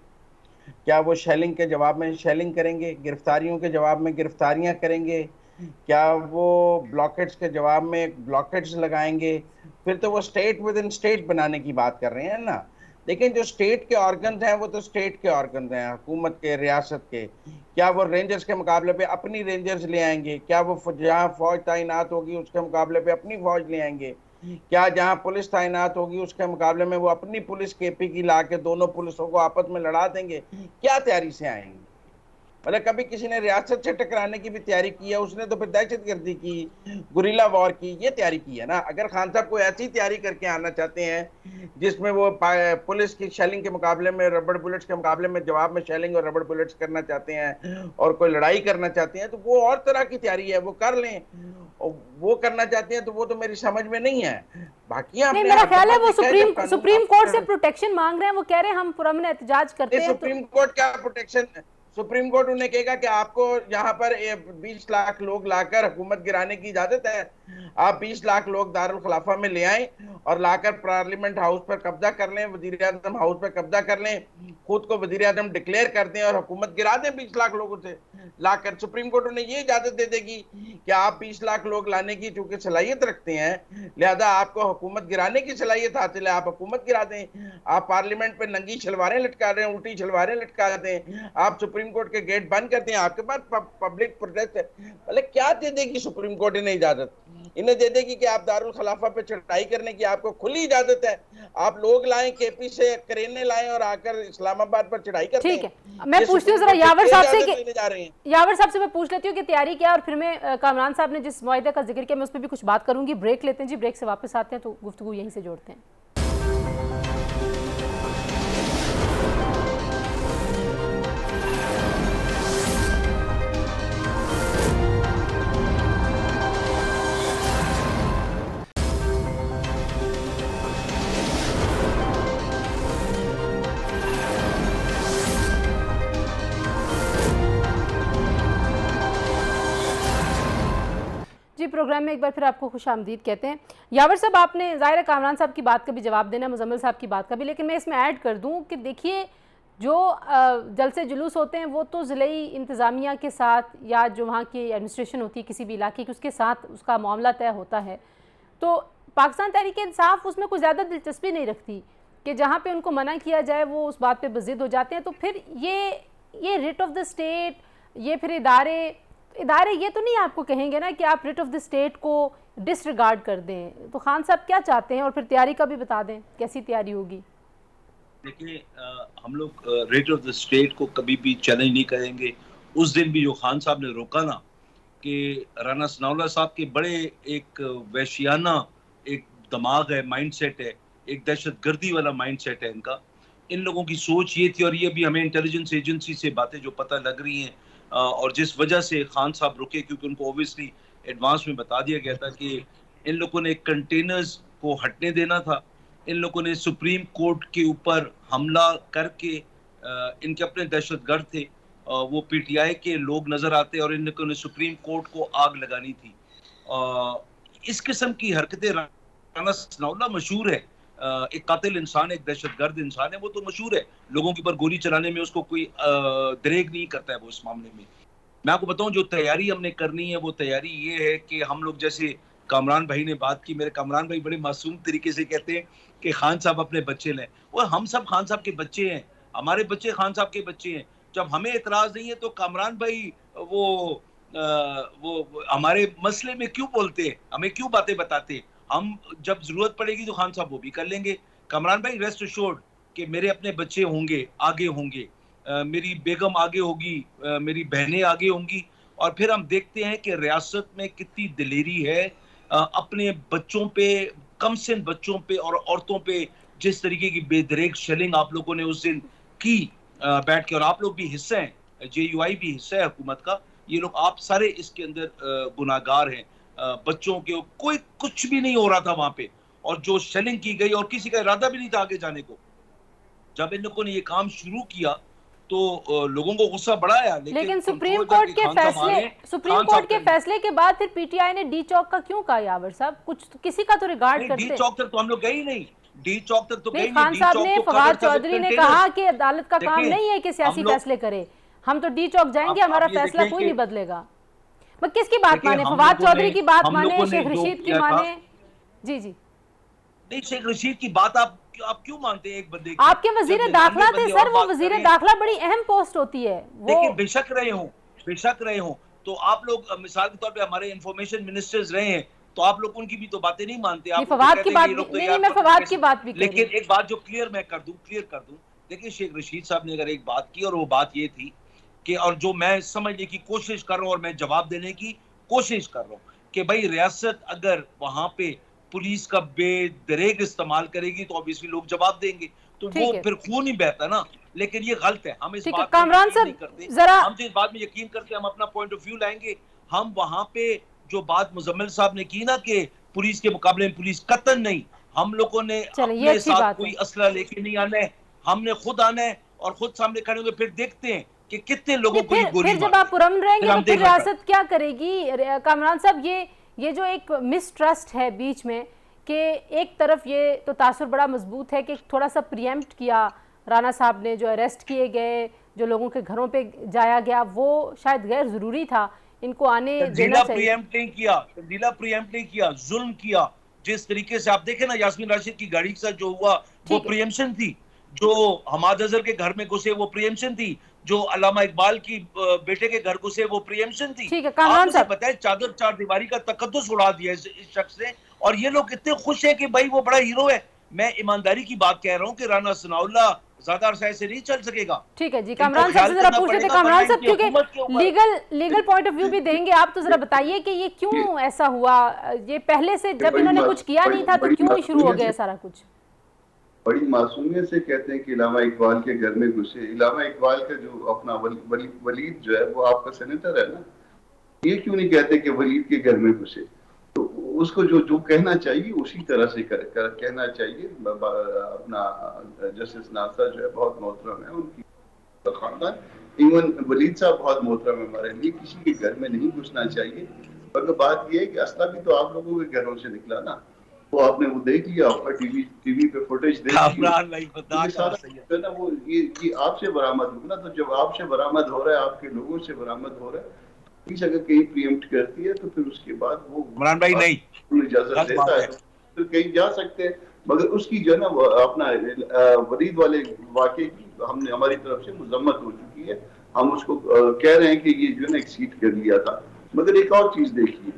S4: क्या वो शेलिंग के जवाब में शेलिंग करेंगे? गिरफ्तारियों के जवाब में गिरफ्तारियां करेंगे? क्या वो ब्लॉकेट्स के जवाब में ब्लॉकेट्स लगाएंगे? फिर तो वो स्टेट विद इन स्टेट बनाने की बात कर रहे हैं ना। लेकिन जो स्टेट के ऑर्गन्स हैं वो तो स्टेट के ऑर्गन्स हैं, हुकूमत के, रियासत के। क्या वो रेंजर्स के मुकाबले पे अपनी रेंजर्स ले आएंगे? क्या वो जहाँ फौज तैनात होगी उसके मुकाबले पे अपनी फौज ले आएंगे? क्या जहां पुलिस तैनात होगी उसके मुकाबले में वो अपनी पुलिस केपी की ला के दोनों पुलिसों को आपस में लड़ा देंगे? क्या तैयारी से आएंगे? मतलब कभी किसी ने रियासत से टकराने की भी तैयारी की है? उसने तो फिर दहशतगर्दी की, गुरिल्ला वॉर की, ये तैयारी की है ना। अगर खान साहब को ऐसी तैयारी करके आना चाहते हैं जिसमें वो पुलिस की शेलिंग के मुकाबले में, रबड़ बुलेट्स के मुकाबले में जवाब में शेलिंग और रबड़ बुलेट्स करना चाहते हैं और कोई लड़ाई करना चाहते हैं, तो वो और तरह की तैयारी है, वो कर लें। वो करना चाहते हैं तो वो तो मेरी समझ में नहीं है। बाकी
S1: नहीं, मेरा ख्याल है वो सुप्रीम कोर्ट से प्रोटेक्शन मांग रहे हैं। वो कह रहे हैं हम पुरअमन एहतजाज करते हैं।
S4: सुप्रीम कोर्ट क्या प्रोटेक्शन? सुप्रीम कोर्ट उन्हें कहेगा कि आपको यहाँ पर 20 लाख लोग लाकर हुकूमत गिराने की इजाजत है। आप 20 लाख लोग दारुल खिलाफा में ले आए और लाकर पार्लियामेंट हाउस पर कब्जा कर लें, वजीर आजम हाउस पर कब्जा कर लें, खुद को वजीर आजम डिक्लेयर कर दें और हुकूमत गिरा दें 20 लाख लोगों से। लाकर सुप्रीम कोर्ट उन्हें ये इजाजत दे देगी कि आप 20 लाख लोग लाने की चूंकि सलाहियत रखते हैं, लिहाजा आपको हुकूमत गिराने की सलाहियत हासिल है, आप हुकूमत गिरा दें। आप पार्लियामेंट पे नंगी शलवारें लटका रहे हैं, उल्टी शलवारें लटका दें, आप सुप्रीम कोर्ट के गेट बंद करते हैं, आपके पास पब्लिक प्रोटेस्ट है। मतलब क्या दे देगी सुप्रीम कोर्ट इन्हें इजाजत? इन्हें दे देगी कि आप दारुल खिलाफा पे चढ़ाई करने की आपको खुली इजाजत है, आप लोग लाएं, केपी से करेने लाएं और आकर इस्लामाबाद पर चढ़ाई करते हैं।
S1: ठीक है, मैं पूछती हूँ जरा यावर साहब से कि यावर साहब से मैं पूछ लेती हूँ कि तैयारी क्या है, और फिर मैं कामरान साहब ने जिस मुआहिदे का जिक्र किया मैं उस पर भी कुछ बात करूंगी। ब्रेक लेते हैं जी, ब्रेक से वापस आते हैं तो गुफ्तगू यहीं से जोड़ते हैं। जी, प्रोग्राम में एक बार फिर आपको खुशामदीद कहते हैं। यावर साहब, आपने ज़ाहिर कामरान साहब की बात का भी जवाब देना, मुजम्मिल साहब की बात का भी, लेकिन मैं इसमें ऐड कर दूं कि देखिए जो जलसे जुलूस होते हैं वो तो ज़िले इंतज़ामिया के साथ या जो वहाँ की एडमिनिस्ट्रेशन होती है किसी भी इलाके की, उसके साथ उसका मामला तय होता है। तो पाकिस्तान तहरीक इंसाफ उसमें कुछ ज़्यादा दिलचस्पी नहीं रखती कि जहाँ पे उनको मना किया जाए वो उस बात पे बज़िद हो जाते हैं। तो फिर ये रिट ऑफ द स्टेट, ये फिर इदारे ये तो नहीं आपको कहेंगे ना कि आप रिट ऑफ द स्टेट को डिसरिगार्ड कर दें। तो खान साहब क्या चाहते हैं, और फिर तैयारी का भी बता दें, कैसी तैयारी होगी?
S3: देखिए, हम लोग रिट ऑफ द स्टेट को कभी भी चैलेंज नहीं करेंगे। उस दिन भी जो खान साहब ने रोका ना कि राना सनाउल्लाह साहब के बड़े एक वैशियाना एक दिमाग है, माइंडसेट है, एक दहशतगर्दी वाला माइंडसेट है इनका। इन लोगों की सोच ये थी, और ये भी हमें इंटेलिजेंस एजेंसी से बातें जो पता लग रही हैं, और जिस वजह से खान साहब रुके, क्योंकि उनको ऑब्वियसली एडवांस में बता दिया गया था कि इन लोगों ने कंटेनर्स को हटने देना था। इन लोगों ने सुप्रीम कोर्ट के ऊपर हमला करके, इनके अपने दहशतगर्द थे, वो पीटीआई के लोग नजर आते, और इन लोगों ने सुप्रीम कोर्ट को आग लगानी थी। इस किस्म की हरकतें, राना सनाउल्लाह मशहूर है, एक कातिल इंसान, एक दहशतगर्द इंसान है, वो तो मशहूर है, लोगों के ऊपर गोली चलाने में उसको कोई दरेग नहीं करता है वो इस मामले में। मैं आपको बताऊं, जो तैयारी हमने करनी है वो तैयारी ये है कि हम लोग, जैसे कामरान भाई ने बात की, मेरे कामरान भाई बड़े मासूम तरीके से कहते हैं कि खान साहब अपने बच्चे लें। वो हम सब खान साहब के बच्चे हैं, हमारे बच्चे खान साहब के बच्चे हैं। जब हमें एतराज नहीं है तो कामरान भाई वो हमारे मसले में क्यों बोलते हैं, हमें क्यों बातें बताते हैं? हम जब जरूरत पड़ेगी तो खान साहब वो भी कर लेंगे। कामरान भाई रेस्ट एश्योर्ड कि मेरे अपने बच्चे होंगे, आगे होंगे, मेरी बेगम आगे होगी, मेरी बहनें आगे होंगी, और फिर हम देखते हैं कि रियासत में कितनी दिलेरी है अपने बच्चों पे, कम सिन बच्चों पे और औरतों पे जिस तरीके की बेदरेग शेलिंग आप लोगों ने उस दिन की बैठ के, और आप लोग भी हिस्सा हैं, JUI भी हिस्सा है हुकूमत का, ये लोग आप सारे इसके अंदर गुनाहगार हैं। बच्चों के कोई कुछ भी नहीं हो रहा था वहां पे, और जो शेलिंग की गई, और किसी का इरादा भी नहीं था आगे जाने को। जब इन लोगों ने ये काम शुरू किया तो लोगों को गुस्सा बड़ा आया,
S1: लेकिन सुप्रीम कोर्ट के फैसले के बाद फिर पीटीआई ने डी चौक का क्यों कहा? यावर साहब, कुछ किसी का तो रिगार्ड करते।
S3: डी चौक तक तो हम लोग गए ही नहीं, डी चौक तक तो गए नहीं।
S1: खान साहब ने, फवाद चौधरी ने कहा कि अदालत का काम नहीं है कि सियासी फैसले करे, हम तो डी चौक जाएंगे, हमारा फैसला कोई नहीं बदलेगा। मैं किसकी बात माने, फवाद चौधरी की बात माने, शेख रशीद की माने? जी जी
S3: नहीं, शेख रशीद की बात आप क्यों मानते हैं? एक बंदे की,
S1: आपके वजीर दाखिला थे सर, वो वजीर दाखिला बड़ी अहम पोस्ट होती है।
S3: देखिए, बेशक रहे हो तो आप लोग, मिसाल के तौर पे हमारे इंफॉर्मेशन मिनिस्टर्स रहे हैं, तो आप लोग उनकी भी तो बातें नहीं मानते। आप
S1: फवाद की बात नहीं, मैं फवाद की बात भी,
S3: लेकिन एक बात जो क्लियर कर दूं, देखिए शेख रशीद साहब ने अगर एक बात की, और वो बात ये थी कि, और जो मैं समझने की कोशिश कर रहा हूँ और मैं जवाब देने की कोशिश कर रहा हूँ कि भाई रियासत अगर वहां पे पुलिस का बेदरेग इस्तेमाल करेगी तो ऑब्वियसली लोग जवाब देंगे, तो वो फिर खून ही बहता ना। लेकिन ये गलत है, हम इस बात में यकीन नहीं करते, हम जो इस बात में यकीन करते, हम अपना पॉइंट ऑफ व्यू लाएंगे। हम वहां पे जो बात मुजम्मिल साहब ने की ना कि पुलिस के मुकाबले में पुलिस कतन नहीं, हम लोगों ने अपने साथ कोई असला लेके नहीं आना है, हमने खुद आना है और खुद सामने खड़े होंगे, फिर देखते हैं कि कितने लोगों को गोली।
S1: फिर जब आप पुरअमन रहेंगे तो फिर रियासत क्या करेगी? कामरान साहब, ये जो एक मिसट्रस्ट है बीच में, कि एक तरफ ये तो तासुर बड़ा मजबूत है कि थोड़ा सा प्रीएम्प्ट किया राना साहब ने, जो अरेस्ट किए गए जो लोगों के घरों पे जाया गया वो शायद गैर ज़रूरी था, इनको आने देना
S3: तब्दीला
S1: चाहिए।
S3: प्रीएम्प्ट नहीं किया, तब्दीला प्रीएम्प्ट नहीं किया, जुल्म किया। जिस तरीके से आप देखें ना यास्मीन राशिद की गाड़ी के साथ जो हुआ वो
S1: ठीक है।
S3: प्रीएम्पशन थी, जो हमाद अजहर के घर में घुसे वो प्रीएम्पशन थी, जो अल्लामा इकबाल की बेटे के घर घुसे वो प्रीएम्पशन थी।
S1: ठीक है
S3: आप
S1: कामरान
S3: मुझे
S1: साहब,
S3: बताएं, चादर चार दीवारी का तकद्दुस उड़ा दिया इस शख्स ने, और ये लोग इतने खुश हैं कि भाई वो बड़ा हीरो है। मैं ईमानदारी की बात कह रहा हूँ कि राना सनाउल्लाह ज्यादा अरसा ऐसे नहीं चल सकेगा।
S1: ठीक है जी,
S3: इनको
S1: कामरान साहब
S3: ख्याल
S1: से जरा
S3: करना
S1: पूछ लेते
S3: पड़ेगा,
S1: कामरान
S3: वरना
S1: साहब,
S3: इनकी हुकूमत के
S1: क्योंकि
S3: ऊपर
S1: लीगल पॉइंट ऑफ व्यू भी देंगे आप, तो जरा बताइए कि ये क्यों ऐसा हुआ, ये पहले से जब इन्होंने कुछ किया नहीं था तो क्यों शुरू हो गया सारा कुछ?
S2: बड़ी मासूमियत से कहते हैं कि इलामा इकबाल के घर में घुसे। इलामा इकबाल का जो अपना वलीद जो है वो आपका सेनेटर है ना, ये क्यों नहीं कहते कि वलीद के घर में घुसे? तो उसको जो जो कहना चाहिए उसी तरह से कहना चाहिए। अपना जस्टिस नासा जो है बहुत मोहतरम है, उनकी खानदान, इवन वलीद साहब बहुत मोहतरम है हमारे लिए, किसी के घर में नहीं घुसना चाहिए। मगर बात ये है कि असला भी तो आप लोगों के घरों से निकला ना, वो आपने वो देख लिया, आपका टीवी पे फुटेज देख ली, सारा जो है ना वो ये आपसे बरामद हुआ ना। तो जब आपसे बरामद हो रहा है, आपके लोगों से बरामद हो रहा है, पुलिस अगर कहीं प्रीएम्प्ट करती है तो फिर उसके बाद वो
S3: इमरान भाई नहीं
S2: इजाजत देता है तो कहीं जा सकते हैं। मगर उसकी जो है ना अपना वलीद वाले वाकये की हमने हमारी तरफ से मजम्मत हो चुकी है। हम उसको कह रहे हैं कि ये जो है ना एक्सीड कर लिया था। मगर एक और चीज देखिए,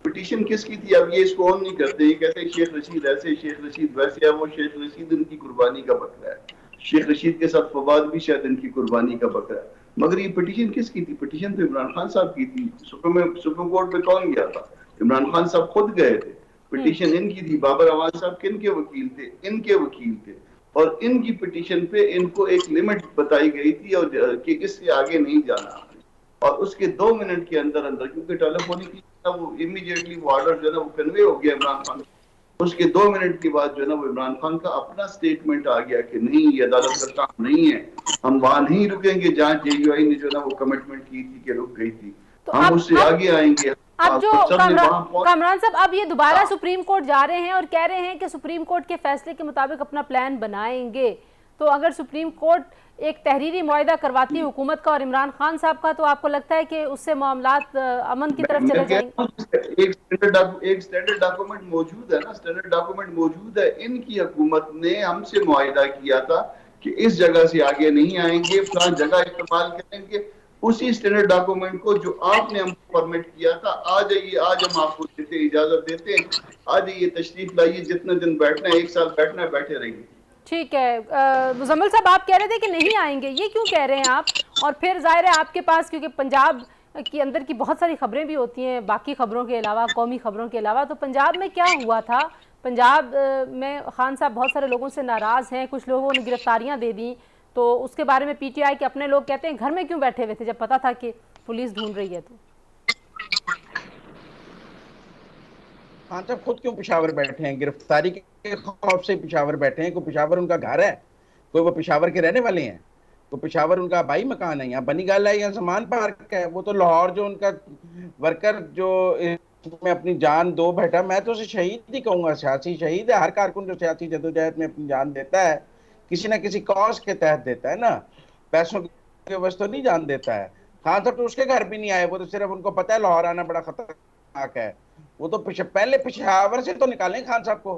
S2: पिटीशन किसकी थी? अब ये इसको ऑन नहीं करते, ये कहते हैं शेख रशीद ऐसे, शेख रशीद वैसे है। वो शेख रशीद इनकी कुर्बानी का बकरा है, शेख रशीद के साथ फवाद भी शायद इनकी कुर्बानी का बकरा है। मगर ये पिटीशन किसकी थी? पिटीशन तो इमरान खान साहब की थी। सुप्रीम कोर्ट पे कौन गया था? इमरान खान साहब खुद गए थे। पिटीशन इनकी थी। बाबर अवान साहब किन के वकील थे? इनके वकील थे। और इनकी पिटीशन पे इनको एक लिमिट बताई गई थी और कि इससे आगे नहीं जाना। और उसके 2 मिनट के अंदर अंदर, क्योंकि टेलीफोनिकली वो इमीडिएटली वो ऑर्डर जो है ना वो कन्वे हो गया इमरान खान, उसके 2 मिनट के बाद जो है ना वो इमरान खान का अपना स्टेटमेंट आ गया कि नहीं, ये अदालत का काम नहीं है, हम वहां नहीं रुकेंगे जहां जेयूआई ने जो है ना वो कमिटमेंट की थी कि रुक गई थी,
S1: तो
S2: हम उससे आगे आएंगे।
S1: अब जो कामरान साहब अब ये दोबारा सुप्रीम कोर्ट जा रहे हैं और कह रहे हैं कि सुप्रीम कोर्ट के फैसले के मुताबिक अपना प्लान बनाएंगे, तो अगर सुप्रीम कोर्ट एक तहरीरी मुआहिदा करवाती है हुकूमत का और इमरान खान साहब का, तो आपको लगता है कि उससे मामलात अमन की तरफ चले जाएंगे?
S2: एक स्टैंडर्ड डॉक्यूमेंट मौजूद है ना, स्टैंडर्ड डॉक्यूमेंट मौजूद है। इनकी हुकूमत ने हमसे मुआहिदा किया था कि इस जगह से आगे नहीं आएंगे, फलां जगह इस्तेमाल करेंगे। उसी स्टैंडर्ड डॉक्यूमेंट को जो आपने हमको परमिट किया था, आ जाइए, आज हम आपको देते इजाजत देते हैं, आ जाइए, तशरीफ लाइए, जितने दिन बैठना है, 1 साल बैठना है, बैठे रहिए।
S1: ठीक है। मुजम्मिल साहब आप कह रहे थे कि नहीं आएंगे, ये क्यों कह रहे हैं आप? और फिर जाहिर है आपके पास, क्योंकि पंजाब के अंदर की बहुत सारी खबरें भी होती हैं बाकी खबरों के अलावा, कौमी खबरों के अलावा, तो पंजाब में क्या हुआ था? पंजाब में खान साहब बहुत सारे लोगों से नाराज़ हैं, कुछ लोगों ने गिरफ्तारियां दे दी, तो उसके बारे में पीटीआई के अपने लोग कहते हैं घर में क्यों बैठे हुए थे जब पता था कि पुलिस ढूंढ रही है? तो
S4: खान साहब खुद क्यों पेशावर बैठे हैं? गिरफ्तारी के खौफ से पेशावर बैठे हैं? कोई पेशावर उनका घर है? कोई वो पेशावर के रहने वाले हैं? तो पेशावर उनका भाई मकान है? यहाँ बनी गाल है, यहाँ समान पार्क है। वो तो लाहौर जो उनका वर्कर जो में अपनी जान दो बैठा, मैं तो उसे शहीद ही कहूंगा, सियासी शहीद है। हर कारकुन जो सियासी जदोजहद में अपनी जान देता है, किसी ना किसी कॉज के तहत देता है ना, पैसों की वजह तो नहीं जान देता है। खान साहब तो उसके घर भी नहीं आए, वो तो सिर्फ उनको पता है लाहौर आना बड़ा खतरनाक है। वो तो पहले पेशावर से तो निकालें खान साहब को,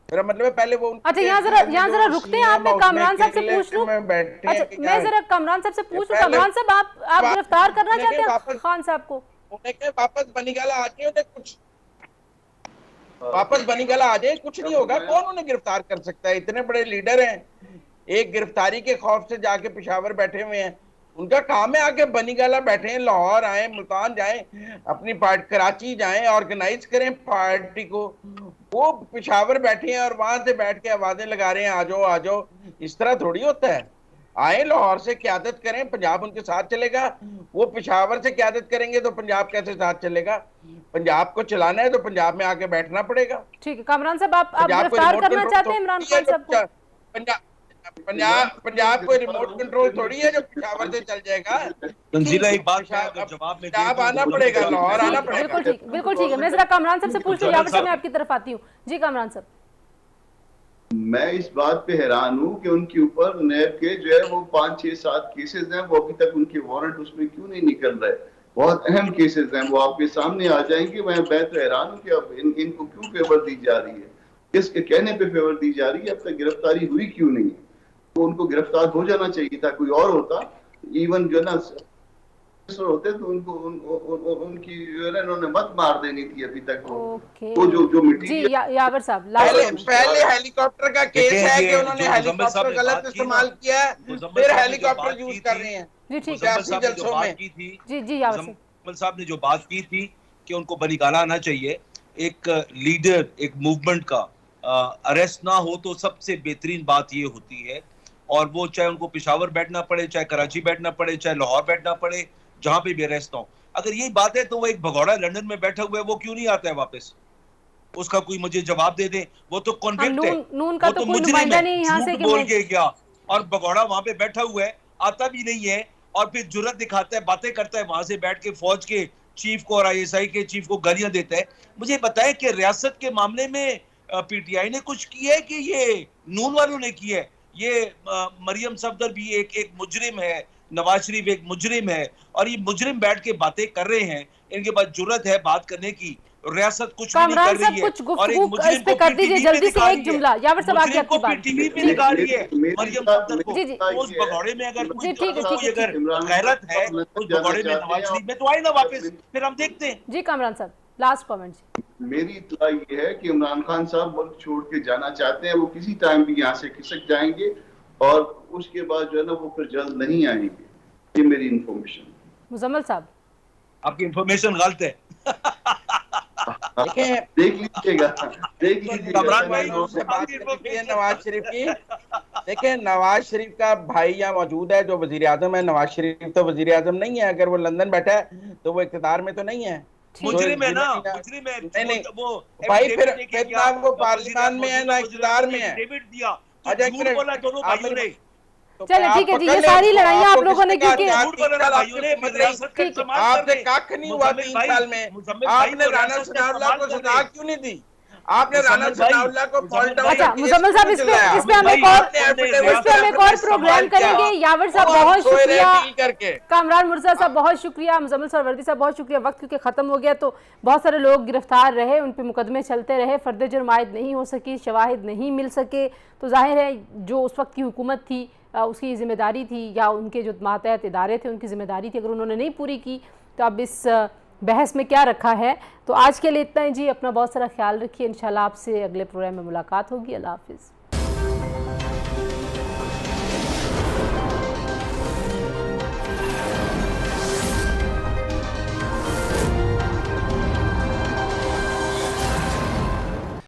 S4: मेरा मतलब है पहले वो।
S1: अच्छा, यहाँ जरा रुकते हैं आप, मैं कामरान साहब से पूछ लूं। अच्छा, मैं जरा कामरान साहब से पूछ लूं। कामरान साहब आप गिरफ्तार करना चाहते हैं खान साहब को?
S4: वापस बनीगाला आ जाए, कुछ वापस बनीगाला आ जाए, कुछ नहीं होगा। कौन उन्हें गिरफ्तार कर सकता है? इतने बड़े लीडर हैं, एक गिरफ्तारी के खौफ से जाके पेशावर बैठे हुए हैं। उनका काम है आके बनीगाला बैठे हैं, लाहौर आए, मुल्तान जाएं, अपनी पार्टी कराची जाएं, ऑर्गेनाइज करें पार्टी को। वो पेशावर बैठे हैं और वहां से बैठ के आवाजें लगा रहे हैं आ जाओ आ जाओ। इस तरह थोड़ी होता है। आए लाहौर से क़यादत करें, पंजाब उनके साथ चलेगा। वो पेशावर से क़यादत करेंगे तो पंजाब कैसे साथ चलेगा? पंजाब को चलाना है तो पंजाब में आके बैठना पड़ेगा।
S1: ठीक है कामरान साहब, आप गिरफ्तार करना चाहते हैं इमरान खान साहब को?
S4: पंजाब कोई रिमोट कंट्रोल थोड़ी है जो पेशावर से चल जाएगा।
S3: तंजीला एक बात जवाब में
S4: पंजाब आना पड़ेगा, लाहौर आना पड़ेगा।
S1: बिल्कुल ठीक है। मैं जरा कामरान साहब से पूछ लूं, यहाँ से मैं आपकी तरफ आती हूँ। जी कामरान साहब।
S2: मैं इस बात पे हैरान हूँ कि उनके ऊपर नैब के जो है वो 5, 6, 7 केसेस हैं, वो अभी तक उनके वारंट उसमें क्यों नहीं निकल रहे। बहुत अहम केसेस हैं, वो आपके सामने आ जाएंगे। मैं तो हैरान हूँ कि अब इनको क्यों फेवर दी जा रही है, किसके कहने पे फेवर दी जा रही है, अब तक गिरफ्तारी हुई क्यों नहीं है। तो उनको गिरफ्तार हो जाना चाहिए था, कोई और होता, इवन जो ना होते तो उनको उनकी इन्होंने मत मार देनी थी अभी तक।
S1: ओके
S2: वो जो
S1: जी
S2: मटेरियल
S1: यावर साहब
S4: पहले
S1: लास्ट
S4: पहले हेलीकॉप्टर का केस
S3: देखें,
S4: है
S3: ये
S4: कि उन्होंने
S3: जो मुजम्मिल साहब
S4: हेलीकॉप्टर
S3: ने
S4: गलत
S3: बात की
S4: इस्तेमाल
S3: ना,
S4: किया है,
S3: मुजम्मिल
S4: फिर
S3: साहब ने जो
S4: हेलीकॉप्टर
S3: बात
S4: यूज
S3: की
S4: कर
S3: थी,
S4: रहे हैं
S1: जी ठीक है
S3: मुजम्मिल
S4: सियासी
S3: साहब ने जो
S4: जलसों में।
S3: बात की थी,
S1: जी यावर साहब
S3: मुजम्मिल साहब ने जो बात की थी कि उनको बनिकाना आना चाहिए। एक लीडर, एक मूवमेंट का अरेस्ट ना हो तो सबसे बेहतरीन बात ये होती है। और वो चाहे उनको पिशावर बैठना पड़े, चाहे कराची बैठना पड़े, चाहे लाहौर बैठना पड़े, जहां पे भी अरेस्ट हो। अगर यही बात है तो वो एक भगौड़ा लंदन में बैठा हुआ है, वो क्यों नहीं आता है वापस? उसका कोई मुझे जवाब दे दे। वो तो
S1: हम
S3: कॉन्विक्ट है,
S1: नून का
S3: वो
S1: तो
S3: तो
S1: कोई
S3: मुजरिम
S1: नुमाइंदा
S3: है,
S1: नहीं यहाँ से
S3: झूठ
S1: कि
S3: बोल
S1: मैं
S3: के गया और भगौड़ा वहां पे बैठा हुआ है, आता भी नहीं है। और फिर जुर्रत दिखाता है, बातें करता है वहां से बैठ के, फौज के चीफ को और आईएसआई के चीफ को गालियां देता है। मुझे बताएं कि रियासत के मामले में पीटीआई ने कुछ किया है कि ये नून वालों ने किया है? ये मरियम सफदर भी एक मुजरिम है, नवाज शरीफ एक मुजरिम है, और ये मुजरिम बैठ के बातें कर रहे हैं। इनके पास जुर्रत है बात करने की। रियासत कुछ भी नहीं
S1: कामरान
S3: कर
S1: साहब
S3: रही है
S1: कुछ
S3: और एक
S1: गुफ्तगू इस
S3: मुजरिम
S1: पे
S3: को
S1: कर
S3: फिर
S1: दीजिए
S3: टीवी पे
S1: जल्दी
S3: दिखा
S1: से, एक
S3: रही है,
S1: जुमला यावर साहब आगे
S3: मुजरिम
S1: आपकी
S3: को फिर
S1: बात
S3: टीवी पे
S1: जी
S3: दिखा रही है,
S2: मेरी
S3: मरियम
S2: इत्तला
S3: सफदर को।
S1: जी जी
S3: तो उस भगौड़े में अगर कोई
S1: जी ठीक है ठीक है
S3: कोई अगर
S1: ठीक
S2: इमरान
S3: गैरत है,
S2: साहब
S3: उस
S2: लंदन जाना
S3: भगौड़े में
S2: चाहते
S3: नवाज
S2: हैं
S3: शरीफ में तो आए ना वापस, फिर हम देखते हैं।
S1: जी कामरान साहब लास्ट कमेंट जी
S2: मेरी इत्तला ये है कि इमरान खान साहब मुल्क छोड़ के जाना चाहते हैं, वो किसी टाइम भी यहाँ से खिसक जाएंगे और उसके बाद जो है ना वो फिर जल्द नहीं आएंगे। ये मेरी इंफॉर्मेशन।
S1: मुजम्मिल साहब
S3: आपकी इंफॉर्मेशन गलत है।
S4: देखें,
S2: देख लीजिएगा, देख
S4: तो
S2: लीजिएगा।
S3: कमरान
S4: मैंने
S3: भाई,
S4: उनसे बात
S3: आपकी
S4: करी थी
S3: information-
S4: नवाज शरीफ की। देखिए, नवाज शरीफ का भाई यहाँ मौजूद है जो वजीर आजम है। नवाज शरीफ तो वजीर आजम नहीं है, अगर वो लंदन बैठा है तो वो इख्तिदार में तो नहीं है।
S1: ठीक
S4: तो
S3: मुजरिम है ना,
S4: जिन्होंने
S3: मुजरिम है।
S4: नहीं नहीं
S3: वो
S4: भाई, फिर
S3: एफिडेविट लेके गया,
S4: ना वो
S3: वजीर
S4: पार्लियामान में है
S3: मौजूदा
S4: ना
S3: वजीर
S4: इख्तिदार
S3: आजम
S4: में
S3: ने
S4: है।
S3: एफिडेविट दिया, तो
S4: अच्छा, एक
S3: झूठ
S4: मिनट,
S3: बोला दोनों
S4: आप
S3: भाइयों ने।
S4: तो
S1: चले
S4: आप
S1: ठीक है जी,
S4: पकड़
S1: ये
S4: लें
S1: सारी
S4: उसको।
S1: लड़ाइयाँ
S4: आपको
S1: आप लोगों ने
S4: किसने कहा
S1: क्योंकि
S4: चार
S3: झूठ
S4: 3
S3: बोला ना
S4: साल
S3: भाइयों
S4: आपकी
S3: ने,
S4: हुकूमत
S3: फिर
S4: रही?
S3: रियासत का
S1: ठीक है
S3: इस्तेमाल कर
S4: आपसे
S3: रहे।
S4: कख नहीं हुआ
S3: मुजम्मिल
S4: 3
S3: भाई,
S4: साल में।
S3: मुजम्मिल भाई
S4: आपने
S3: तो
S4: राना
S3: रियासत का
S4: सनाउल्लाह
S3: इस्तेमाल
S4: को
S3: कर
S4: सजा
S3: रहे।
S4: क्यों नहीं दी? आपने राना
S3: मुजम्मिल भाई,
S4: सनाउल्लाह को फॉल्ट डाउन
S1: अच्छा
S4: का केस
S1: मुजम्मिल
S4: क्यों
S1: साहब
S4: नहीं
S1: इस
S4: दिलाया?
S1: पे हम एक और
S4: आपने
S1: इस
S4: एफिडेविट
S1: पे हम एक और प्रोग्राम करेंगे। यावर साहब बहुत शुक्रिया,
S4: करके।
S1: कामरान मुर्जा साहब बहुत शुक्रिया, मुजम्मिल सरवर्दी साहब बहुत शुक्रिया। वक्त क्योंकि ख़त्म हो गया तो बहुत सारे लोग गिरफ्तार रहे, उन पे मुकदमे चलते रहे, फर्द जुर्म आयद नहीं हो सकी, शवाहिद नहीं मिल सके। तो जाहिर है जो उस वक्त की हुकूमत थी उसकी ज़िम्मेदारी थी, या उनके जो मातहत इदारे थे उनकी ज़िम्मेदारी थी। अगर उन्होंने नहीं पूरी की तो अब इस बहस में क्या रखा है। तो आज के लिए इतना ही जी, अपना बहुत सारा ख्याल रखिए। इंशाल्लाह आपसे अगले प्रोग्राम में मुलाकात होगी। अल्लाह हाफिज़।